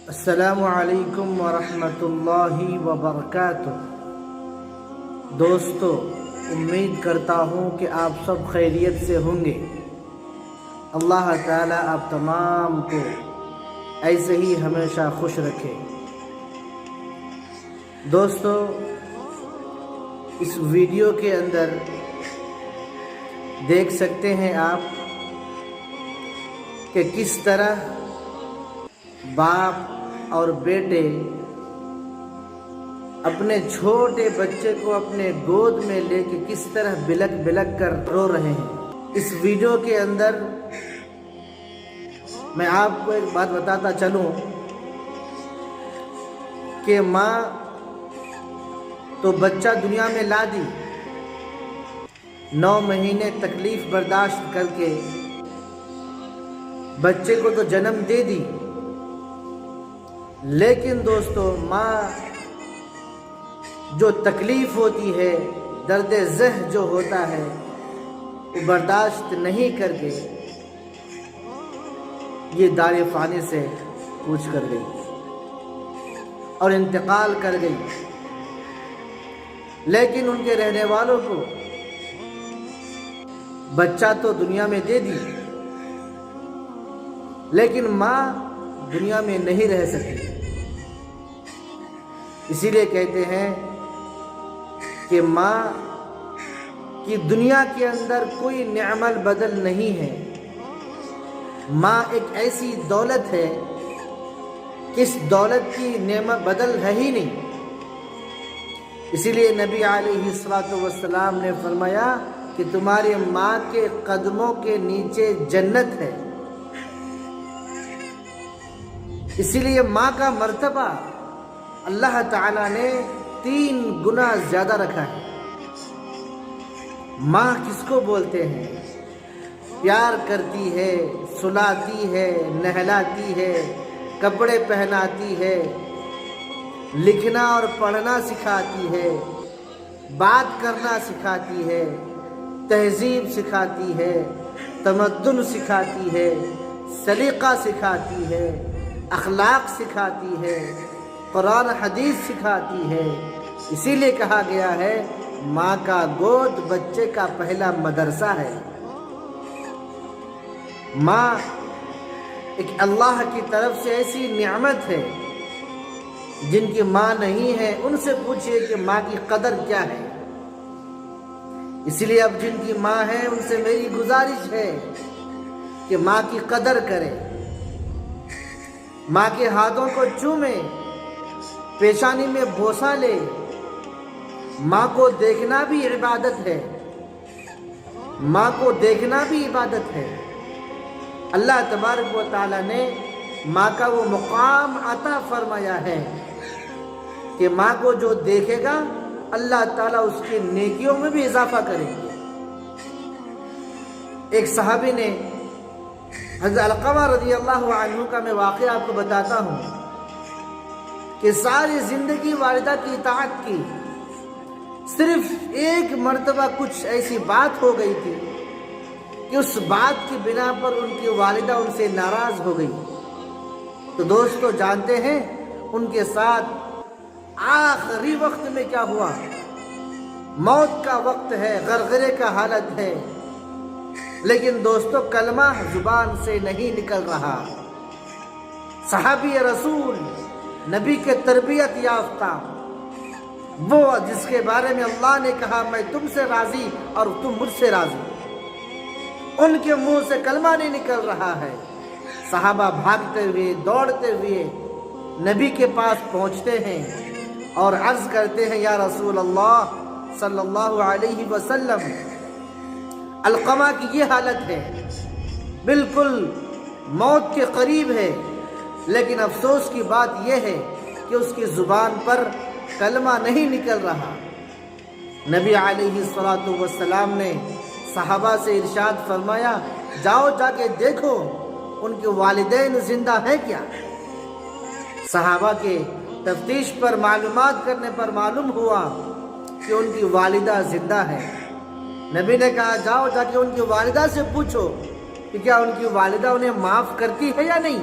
السلام علیکم ورحمۃ اللہ وبرکاتہ۔ دوستو، امید کرتا ہوں کہ آپ سب خیریت سے ہوں گے۔ اللہ تعالیٰ آپ تمام کو ایسے ہی ہمیشہ خوش رکھے۔ دوستو، اس ویڈیو کے اندر دیکھ سکتے ہیں آپ کہ کس طرح باپ اور بیٹے اپنے چھوٹے بچے کو اپنے گود میں لے کے کس طرح بلک بلک کر رو رہے ہیں۔ اس ویڈیو کے اندر میں آپ کو ایک بات بتاتا چلوں کہ ماں تو بچہ دنیا میں لا دی، 9 مہینے تکلیف برداشت کر کے بچے کو تو جنم دے دی، لیکن دوستو ماں جو تکلیف ہوتی ہے، درد ذہ جو ہوتا ہے، وہ برداشت نہیں کر کے یہ دار فانی سے کوچ کر گئی اور انتقال کر گئی۔ لیکن ان کے رہنے والوں کو بچہ تو دنیا میں دے دی، لیکن ماں دنیا میں نہیں رہ سکی۔ اسی لیے کہتے ہیں کہ ماں کی دنیا کے اندر کوئی نعم البدل نہیں ہے۔ ماں ایک ایسی دولت ہے کہ اس دولت کی نعمت بدل ہے ہی نہیں۔ اسی لیے نبی علیہ السلام نے فرمایا کہ تمہاری ماں کے قدموں کے نیچے جنت ہے۔ اسی لیے ماں کا مرتبہ اللہ تعالیٰ نے 3 گنا زیادہ رکھا ہے۔ ماں کس کو بولتے ہیں؟ پیار کرتی ہے، سلاتی ہے، نہلاتی ہے، کپڑے پہناتی ہے، لکھنا اور پڑھنا سکھاتی ہے، بات کرنا سکھاتی ہے، تہذیب سکھاتی ہے، تمدن سکھاتی ہے، سلیقہ سکھاتی ہے، اخلاق سکھاتی ہے، قرآن حدیث سکھاتی ہے۔ اسی لیے کہا گیا ہے ماں کا گود بچے کا پہلا مدرسہ ہے۔ ماں ایک اللہ کی طرف سے ایسی نعمت ہے، جن کی ماں نہیں ہے ان سے پوچھئے کہ ماں کی قدر کیا ہے۔ اسی لیے اب جن کی ماں ہے ان سے میری گزارش ہے کہ ماں کی قدر کریں، ماں کے ہاتھوں کو چومیں، پیشانی میں بوسہ لے۔ ماں کو دیکھنا بھی عبادت ہے، ماں کو دیکھنا بھی عبادت ہے۔ اللہ تبارک و تعالیٰ نے ماں کا وہ مقام عطا فرمایا ہے کہ ماں کو جو دیکھے گا اللہ تعالیٰ اس کی نیکیوں میں بھی اضافہ کرے گا۔ ایک صحابی نے، حضرت علقمہ رضی اللہ عنہ کا میں واقعہ آپ کو بتاتا ہوں کہ ساری زندگی والدہ کی اطاعت کی، صرف ایک مرتبہ کچھ ایسی بات ہو گئی تھی کہ اس بات کی بنا پر ان کی والدہ ان سے ناراض ہو گئی۔ تو دوستو جانتے ہیں ان کے ساتھ آخری وقت میں کیا ہوا؟ موت کا وقت ہے، غرغرے کا حالت ہے، لیکن دوستو کلمہ زبان سے نہیں نکل رہا۔ صحابی رسول، نبی کے تربیت یافتہ، وہ جس کے بارے میں اللہ نے کہا میں تم سے راضی اور تم مجھ سے راضی، ان کے منہ سے کلمہ نہیں نکل رہا ہے۔ صحابہ بھاگتے ہوئے، دوڑتے ہوئے نبی کے پاس پہنچتے ہیں اور عرض کرتے ہیں یا رسول اللہ صلی اللہ علیہ وسلم، علقمہ کی یہ حالت ہے، بالکل موت کے قریب ہے، لیکن افسوس کی بات یہ ہے کہ اس کی زبان پر کلمہ نہیں نکل رہا۔ نبی علیہ السلام نے صحابہ سے ارشاد فرمایا جاؤ جا کے دیکھو ان کے والدین زندہ ہیں کیا۔ صحابہ کے تفتیش پر معلومات کرنے پر معلوم ہوا کہ ان کی والدہ زندہ ہے۔ نبی نے کہا جاؤ جا کے ان کی والدہ سے پوچھو کہ کیا ان کی والدہ انہیں معاف کرتی ہے یا نہیں۔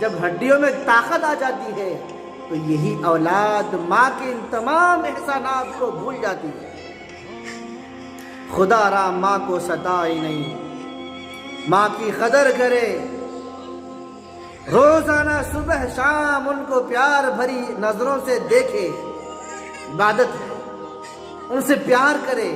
جب ہڈیوں میں طاقت آ جاتی ہے تو یہی اولاد ماں کے ان تمام احسانات کو بھول جاتی ہے۔ خدا را ماں کو ستائے نہیں، ماں کی قدر کرے، روزانہ صبح شام ان کو پیار بھری نظروں سے دیکھے، عبادت ہے، ان سے پیار کرے،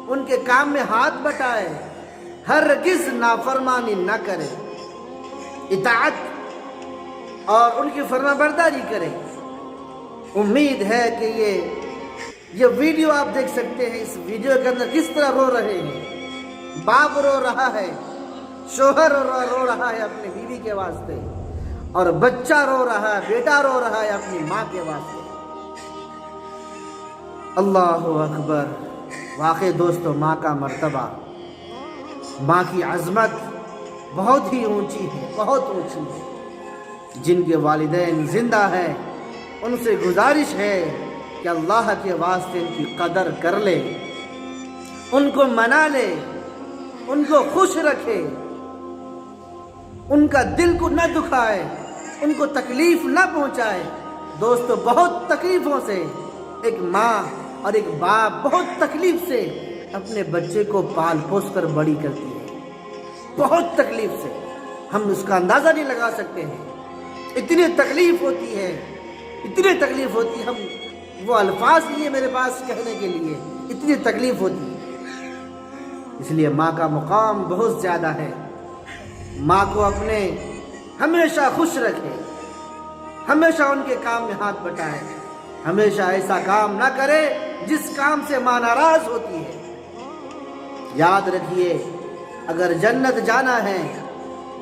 ان کے کام میں ہاتھ بٹائے، ہرگز نافرمانی نہ کرے، اطاعت اور ان کی فرما برداری کرے۔ امید ہے کہ یہ ویڈیو آپ دیکھ سکتے ہیں، اس ویڈیو کے اندر کس طرح رو رہے ہیں، باپ رو رہا ہے، شوہر رو رہا ہے اپنی بیوی کے واسطے، اور بچہ رو رہا ہے، بیٹا رو رہا ہے اپنی ماں کے واسطے۔ اللہ اکبر! واقعی دوستو، ماں کا مرتبہ، ماں کی عظمت بہت ہی اونچی ہے، بہت اونچی ہے۔ جن کے والدین زندہ ہیں ان سے گزارش ہے کہ اللہ کے واسطے ان کی قدر کر لے، ان کو منا لے، ان کو خوش رکھے، ان کا دل کو نہ دکھائے، ان کو تکلیف نہ پہنچائے۔ دوستو، بہت تکلیفوں سے ایک ماں اور ایک باپ بہت تکلیف سے اپنے بچے کو پال پوس کر بڑی کرتی ہے، بہت تکلیف سے، ہم اس کا اندازہ نہیں لگا سکتے ہیں۔ اتنی تکلیف ہوتی ہے، اتنی تکلیف ہوتی ہے، ہم وہ الفاظ نہیں ہے میرے پاس کہنے کے لیے، اتنی تکلیف ہوتی ہے۔ اس لیے ماں کا مقام بہت زیادہ ہے۔ ماں کو اپنے ہمیشہ خوش رکھے، ہمیشہ ان کے کام میں ہاتھ بٹائے، ہمیشہ ایسا کام نہ کرے جس کام سے ماں ناراض ہوتی ہے۔ یاد رکھیے، اگر جنت جانا ہے،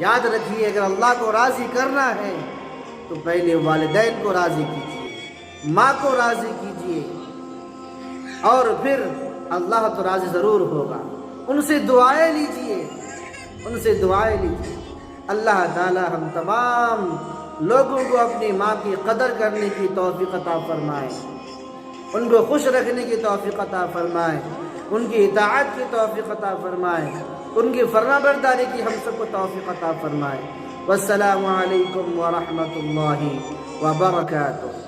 یاد رکھیے اگر اللہ کو راضی کرنا ہے تو پہلے والدین کو راضی کیجیے، ماں کو راضی کیجیے، اور پھر اللہ تو راضی ضرور ہوگا۔ ان سے دعائیں لیجیے، ان سے دعائیں لیجیے۔ اللہ تعالی ہم تمام لوگوں کو اپنی ماں کی قدر کرنے کی توفیق عطا فرمائے، ان کو خوش رکھنے کی توفیق عطا فرمائے، ان کی اطاعت کی توفیق عطا فرمائے، ان کی فرما برداری کی ہم سب کو توفیق عطا فرمائے۔ والسلام علیکم ورحمۃ اللہ وبرکاتہ۔